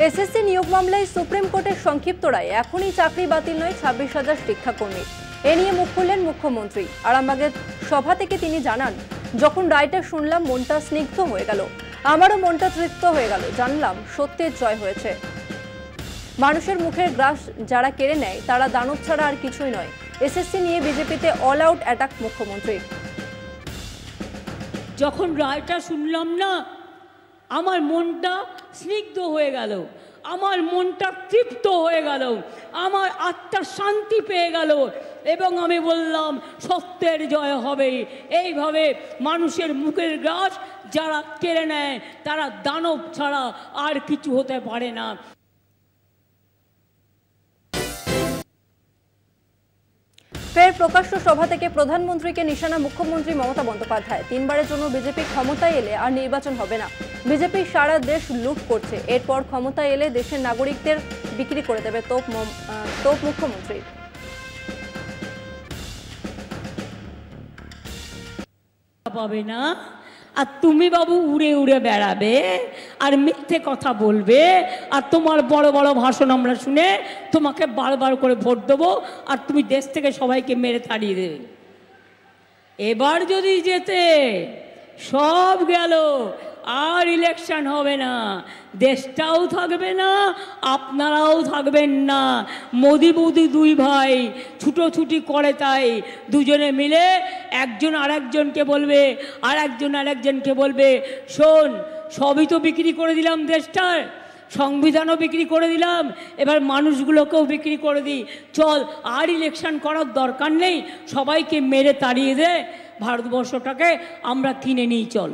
SSC নিয়োগ মামলায় supreme কোর্টের সংক্ষিপ্ত রায়, এখনই চাকরি বাতিল নয় 26,000 শিক্ষাকর্মী। এ নিয়ে মুখ খুললেন মুখ্যমন্ত্রী। আরামবাগের সভা থেকে তিনি জানান, যখন রায়টা শুনলাম মনটা স্নিগ্ধ হয়ে গেল, আমারও মনটা তৃপ্ত হয়ে গেল। জানলাম সত্যের জয় হয়েছে। মানুষের মুখের গ্রাস যারা কেড়ে নেয় তারা দানব ছাড়া আর কিছুই নয়। এসএসসি নিয়ে বিজেপিতে অল আউট অ্যাটাক মুখ্যমন্ত্রীর। যখন রায়টা শুনলাম না, আমার মনটা স্নিগ্ধ হয়ে গেল, আমার মনটা তৃপ্ত হয়ে গেল, আমার আত্মা শান্তি পেয়ে গেল এবং আমি বললাম সত্যের জয় হবে। এইভাবে মানুষের মুখের গ্রাস যারা কেড়ে নেয় তারা দানব ছাড়া আর কিছু হতে পারে না। ফের প্রকাশ্য সভা থেকে প্রধানমন্ত্রীকে নিশানা মুখ্যমন্ত্রী মমতা বন্দ্যোপাধ্যায়। 3বারের জন্য বিজেপি ক্ষমতায় এলে আর নির্বাচন হবে না। বিজেপি সারা দেশ লুট করছে, এরপর ক্ষমতায় এলে দেশের নাগরিকদের বিক্রি করে দেবে তোপ মুখ্যমন্ত্রী। পাবে না, আর তুমি বাবু উড়ে উড়ে বেড়াবে আর মিথ্যে কথা বলবে, আর তোমার বড় বড় ভাষণ আমরা শুনে তোমাকে বারবার করে ভোট দেবো, আর তুমি দেশ থেকে সবাইকে মেরে তাড়িয়ে দেবে। এবার যদি যেতে সব গেল, আর ইলেকশন হবে না, দেশটাও থাকবে না, আপনারাও থাকবেন না। মোদি বৌদি দুই ভাই ছুটোছুটি করে, তাই দুজনে মিলে একজন আরেকজনকে বলবে, আর একজন আরেকজনকে বলবে, শোন সবই তো বিক্রি করে দিলাম দেশটার, সংবিধানও বিক্রি করে দিলাম, এবার মানুষগুলোকেও বিক্রি করে দিই, চল আর ইলেকশন করার দরকার নেই, সবাইকে মেরে তাড়িয়ে দে, ভারতবর্ষটাকে আমরা কিনে নিই চল।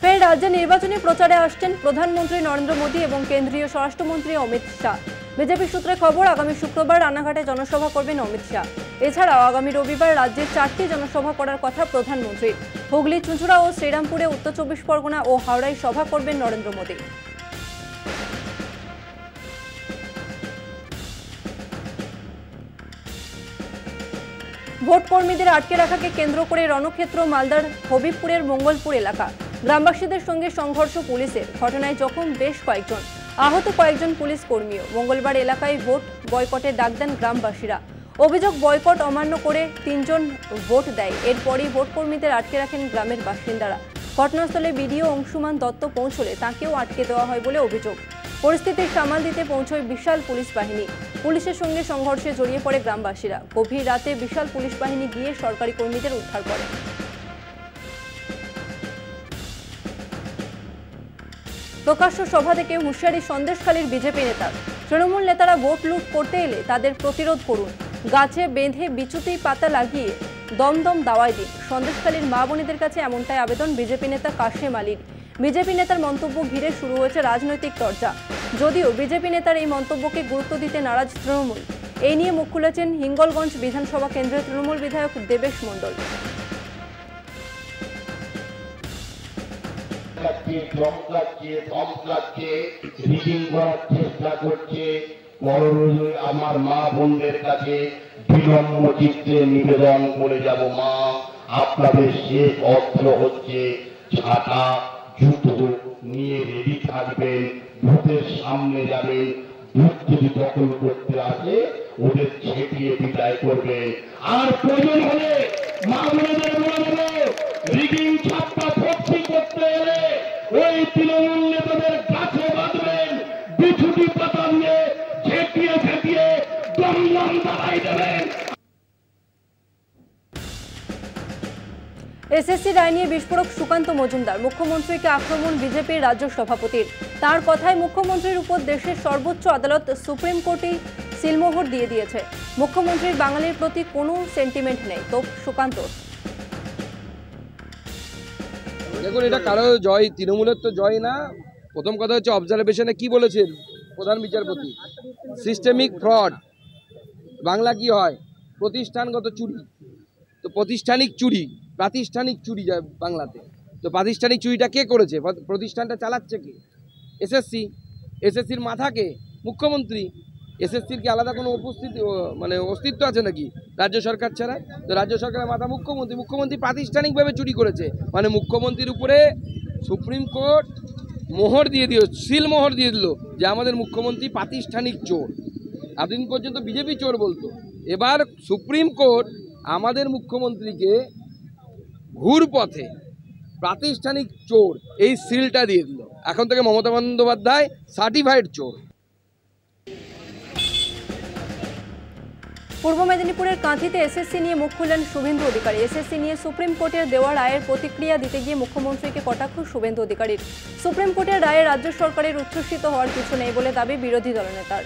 ফের রাজ্যে নির্বাচনী প্রচারে আসছেন প্রধানমন্ত্রী নরেন্দ্র মোদী এবং কেন্দ্রীয় স্বরাষ্ট্রমন্ত্রী অমিত শাহ। বিজেপি সূত্রে খবর, আগামী শুক্রবার রানাঘাটে জনসভা করবেন অমিত শাহ। এছাড়াও আগামী রবিবার রাজ্যে 4টি জনসভা করার কথা প্রধানমন্ত্রীর। হুগলি, চুঁচুড়া ও শ্রীরামপুরে, উত্তর 24 পরগনা ও হাওড়ায় সভা করবেন নরেন্দ্র মোদী। ভোট কর্মীদের আটকে রাখাকে কেন্দ্র করে রণক্ষেত্র মালদার হবিবপুরের মঙ্গলপুর এলাকা। গ্রামবাসীদের সঙ্গে সংঘর্ষ পুলিশের, ঘটনায় জখম বেশ কয়েকজন, আহত কয়েকজন পুলিশ কর্মীও। মঙ্গলবার এলাকায় ভোট বয়কটের ডাক দেন গ্রামবাসীরা। অভিযোগ, বয়কট অমান্য করে 3 জন ভোট দেয়। এরপরই ভোট কর্মীদের আটকে রাখেন গ্রামের বাসিন্দারা। ঘটনাস্থলে বিডিও অংশুমান দত্ত পৌঁছলে তাঁকেও আটকে দেওয়া হয় বলে অভিযোগ। পরিস্থিতি সামাল দিতে পৌঁছয় বিশাল পুলিশ বাহিনী। পুলিশের সঙ্গে সংঘর্ষে জড়িয়ে পড়ে গ্রামবাসীরা। গভীর রাতে বিশাল পুলিশ বাহিনী গিয়ে সরকারি কর্মীদের উদ্ধার করে। প্রকাশ্য সভা থেকে হুঁশিয়ারি সন্দেশখালীর বিজেপি নেতার। তৃণমূল নেতারা ভোট লুট করতে এলে তাদের প্রতিরোধ করুন, গাছে বেঁধে বিচুতি পাতা লাগিয়ে দমদম দাওয়াই দিন। সন্দেশখালীর মা বোনেদের কাছে এমনটাই আবেদন বিজেপি নেতা কাশেম আলীর। বিজেপি নেতার মন্তব্য ঘিরে শুরু হয়েছে রাজনৈতিক চর্চা। যদিও বিজেপি নেতার এই মন্তব্যকে গুরুত্ব দিতে নারাজ তৃণমূল। এই নিয়ে মুখ খুলেছেন হিঙ্গলগঞ্জ বিধানসভা কেন্দ্রের তৃণমূল বিধায়ক দেবেশ মণ্ডল। আমার মা বোনদের কাছে বিলম্ব চিত্রে নিবেদন করে যাব, মা আপনাদের শেষ অস্ত্র হচ্ছে ছাতা, জুতো নিয়ে রেডি থাকবেন, ভূতের সামনে যাবেন, ভূত যদি দখল করতে আসে ওদের ছেটিয়ে বিদায় করবেন। আর প্রয়োজন হলে মা বোনদের বলে দেব, রিগিং ছাপ্পা ফক্সি করতে এলে ওই তৃণমূল নেতাদের গাছে বাঁধবেন, বিছুটি পাতা দিয়ে ছেটিয়ে ছেটিয়ে দমদম দাঁড়াই দেবেন। এসএসসি রায় নিয়ে বিস্ফোরক সুকান্ত মজুমদার। মুখ্যমন্ত্রীকে আক্রমণ বিজেপির রাজ্য সভাপতির। তার কথায় মুখ্যমন্ত্রীর উপর দেশের সর্বোচ্চ আদালত সুপ্রিম কোর্টই সিলমোহর দিয়ে দিয়েছে। মুখ্যমন্ত্রীর বাঙালির প্রতি কোনো সেন্টিমেন্ট নেই, তো সুকান্ত। দেখুন, এটা কারো জয়, তৃণমূলের তো জয় না। প্রথম কথা হচ্ছে অবজারভেশনে কি বলেছেন প্রধান বিচারপতি, সিস্টেমিক ফ্রড। বাংলা কি হয়? প্রতিষ্ঠানগত চুরি। তো প্রাতিষ্ঠানিক চুরি যায় বাংলাতে। তো প্রাতিষ্ঠানিক চুরিটা কে করেছে? প্রতিষ্ঠানটা চালাচ্ছে কে? এসএসসির মাথাকে মুখ্যমন্ত্রী। এসএসসির কি আলাদা কোনো অস্তিত্ব আছে নাকি রাজ্য সরকার ছাড়া? তো রাজ্য সরকারের মাথা মুখ্যমন্ত্রী। মুখ্যমন্ত্রী প্রাতিষ্ঠানিকভাবে চুরি করেছে, মানে মুখ্যমন্ত্রীর উপরে সুপ্রিম কোর্ট মোহর দিয়ে দিল, সিল মোহর দিয়ে দিল যে আমাদের মুখ্যমন্ত্রী প্রাতিষ্ঠানিক চোর। এতদিন পর্যন্ত বিজেপি চোর বলতো, এবার সুপ্রিম কোর্ট আমাদের মুখ্যমন্ত্রীকে ঘুর পথে প্রাতিষ্ঠানিক চোর এই সিলটা দিয়ে দিল। এখন থেকে মমতা বন্দ্যোপাধ্যায় সার্টিফাইড চোর। পূর্ব মেদিনীপুরের কাঁথিতে এসএসসি নিয়ে মুখ খুললেন শুভেন্দু অধিকারী। এসএসসি নিয়ে সুপ্রিম কোর্টের দেওয়া রায়ের প্রতিক্রিয়া দিতে গিয়ে মুখ্যমন্ত্রীকে কটাক্ষ শুভেন্দু অধিকারীর। সুপ্রিম কোর্টের রায়ে রাজ্য সরকারের উচ্ছ্বসিত হওয়ার কিছু নেই বলে দাবি বিরোধী দলনেতার।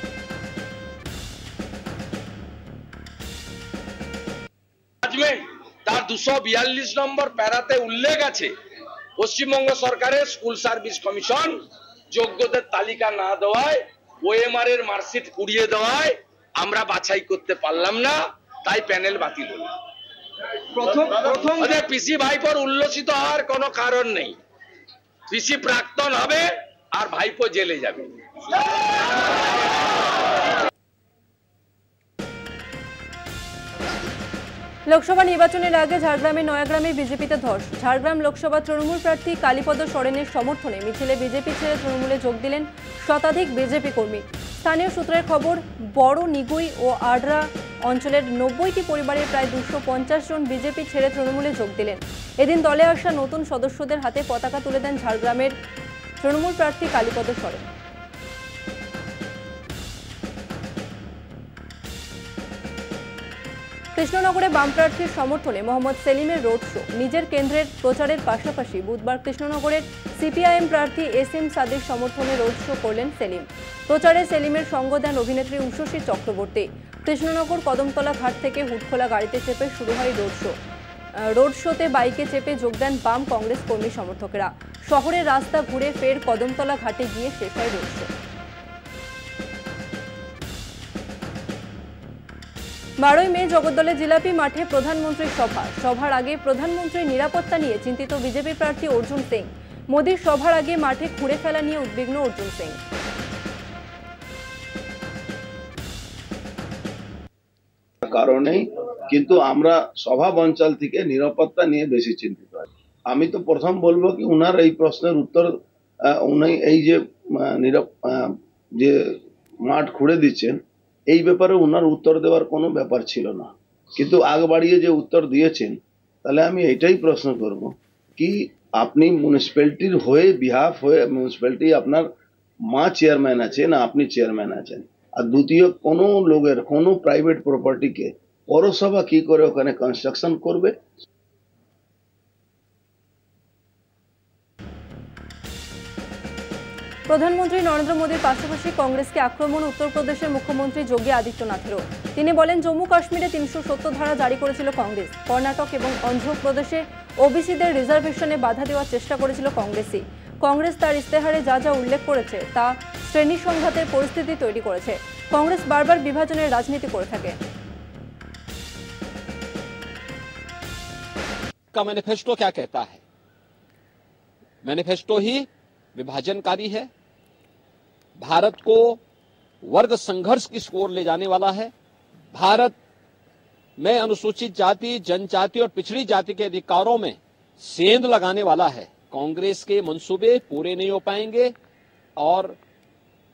তার 242 নম্বর প্যারাতে উল্লেখ আছে পশ্চিমবঙ্গ সরকারের স্কুল সার্ভিস কমিশন যোগ্যদের তালিকা না দেওয়ায়, ওএমআর এর মার্কশিট পুড়িয়ে দেওয়ায় আমরা বাছাই করতে পারলাম না, তাই প্যানেল বাতিল হলো। প্রথম পিসি ভাইপোর উল্লসিত হওয়ার কোনো কারণ নেই। পিসি প্রাক্তন হবে আর ভাইপো জেলে যাবে। লোকসভা নির্বাচনের আগে ঝাড়গ্রামে নয়াগ্রামে বিজেপিতে ধস। ঝাড়গ্রাম লোকসভা তৃণমূল প্রার্থী কালীপদ সরেনের সমর্থনে মিছিলে বিজেপি ছেড়ে তৃণমূলে যোগ দিলেন শতাধিক বিজেপি কর্মী। স্থানীয় সূত্রের খবর, বড় নিগুই ও আড্রা অঞ্চলের 90টি পরিবারের প্রায় 250 জন বিজেপি ছেড়ে তৃণমূলে যোগ দিলেন। এদিন দলে আসা নতুন সদস্যদের হাতে পতাকা তুলে দেন ঝাড়গ্রামের তৃণমূল প্রার্থী কালীপদ সরেন। কৃষ্ণনগরে বাম প্রার্থীর সমর্থনে মোহাম্মদ সেলিমের রোড শো। নিজের কেন্দ্রের প্রচারের পাশাপাশি বুধবার কৃষ্ণনগরের সিপিআইএম প্রার্থী এসএম সাদির সমর্থনে রোড শো করলেন সেলিম। প্রচারে সেলিমের সঙ্গ দেন অভিনেত্রী উষসী চক্রবর্তী। কৃষ্ণনগর কদমতলা ঘাট থেকে হুডখোলা গাড়িতে চেপে শুরু হয় রোড শো। রোড শোতে বাইকে চেপে যোগ দেন বাম কংগ্রেস কর্মী সমর্থকেরা। শহরের রাস্তা ঘুরে ফের কদমতলা ঘাটে গিয়ে শেষ হয় রোড শো। 12ই মে জগদ্দলে জিলাপি মাঠে প্রধানমন্ত্রীর সভা। সভার আগে প্রধানমন্ত্রীর নিরাপত্তা নিয়ে চিন্তিত বিজেপি প্রার্থী অর্জুন সিং। মোদির সভার আগে মাঠে খুঁড়ে ফেলা নিয়ে উদ্বিগ্ন অর্জুন সিং। কারণেই কিন্তু আমরা সভা অঞ্চল থেকে নিরাপত্তা নিয়ে বেশি চিন্তিত। আমি তো প্রথম বলবো কি উনার এই প্রশ্নের উত্তর, উনি এই যে মাঠ খুঁড়ে দিচ্ছেন এই ব্যাপারে উনার উত্তর দেওয়ার কোনো ব্যাপার ছিল না, কিন্তু আগ বাড়িয়ে যে উত্তর দিয়েছেন, তাহলে আমি এটাই প্রশ্ন করব কি আপনি মিউনিসিপ্যালিটির হয়ে বিহাফ হয়ে, মিউনিসিপ্যালিটি আপনার মা চেয়ারম্যান আছেন না আপনি চেয়ারম্যান আছেন, আর দ্বিতীয় কোনো লোকের কোনো প্রাইভেট প্রপার্টিকে পৌরসভা কি করে ওখানে কনস্ট্রাকশন করবে? প্রধানমন্ত্রী নরেন্দ্র মোদীর পাশাপাশি কংগ্রেসকে আক্রমণ উত্তরপ্রদেশের মুখ্যমন্ত্রী যোগী আদিত্যনাথেরও। তিনি বলেন, জম্মু কাশ্মীরে 370 ধারা জারি করেছিল কংগ্রেস। কর্ণাটক এবং অন্ধ্রপ্রদেশে ওবিসিদের রিজার্ভেশনে বাধা দেওয়ার চেষ্টা করেছিল কংগ্রেসই। কংগ্রেস তার ইস্তেহারে যা যা উল্লেখ করেছে তা শ্রেণী সংঘাতের পরিস্থিতি তৈরি করেছে। কংগ্রেস বারবার বিভাজনের রাজনীতি করে থাকে। का मैनिफेस्टो क्या कहता है? मैनिफेस्टो ही विभाजनकारी है, भारत को वर्ग संघर्ष की ओर ले जाने वाला है, भारत में अनुसूचित जाति, जनजाति और पिछड़ी जाति के अधिकारों में सेंध लगाने वाला है। कांग्रेस के मंसूबे पूरे नहीं हो पाएंगे और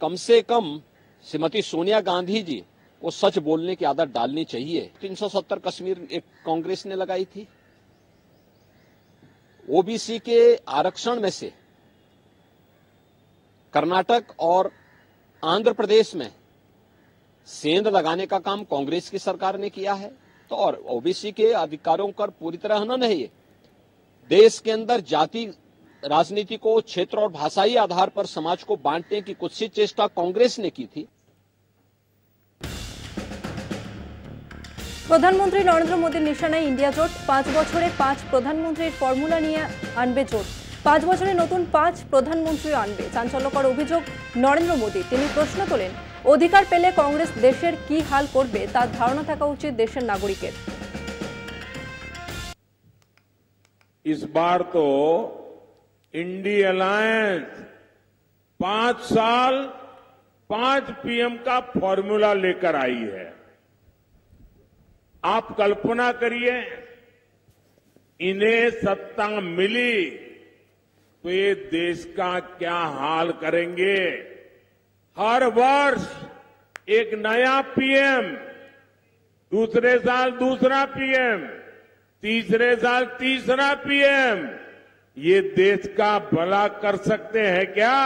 कम से कम श्रीमती सोनिया गांधी जी को सच बोलने की आदत डालनी चाहिए। 370 कश्मीर एक कांग्रेस ने लगाई थी। ओबीसी के आरक्षण में से कर्नाटक और आंध्र प्रदेश में सेंध लगाने का काम कांग्रेस की सरकार ने किया है। तो और ओबीसी के अधिकारों पर पूरी तरह हनन है। ये देश के अंदर जाति राजनीति को क्षेत्र और भाषाई आधार पर समाज को बांटने की कुत्सित चेष्टा कांग्रेस ने की थी। প্রধানমন্ত্রী নরেন্দ্র মোদীর নিশানায় ইন্ডিয়া জোট। 5 বছরে 5 প্রধানমন্ত্রীর ফর্মুলা নিয়ে আনবে জোট। 5 বছরে নতুন 5 প্রধানমন্ত্রী আনবে। চাঞ্চল্যকর অভিযোগ নরেন্দ্র মোদী। তিনি প্রশ্ন তোলেন, অধিকার পেলে কংগ্রেস দেশের কি হাল করবে তার ধারণা থাকা উচিত দেশের নাগরিকের। इस बार तो इंडी अलायंस 5 साल 5 पीएम का फॉर्मूला लेकर आई है। आप कल्पना करिए, इन्हें सत्ता मिली तो ये देश का क्या हाल करेंगे। हर वर्ष एक नया पीएम, दूसरे साल दूसरा पीएम, तीसरे साल तीसरा पीएम, ये देश का भला कर सकते हैं क्या?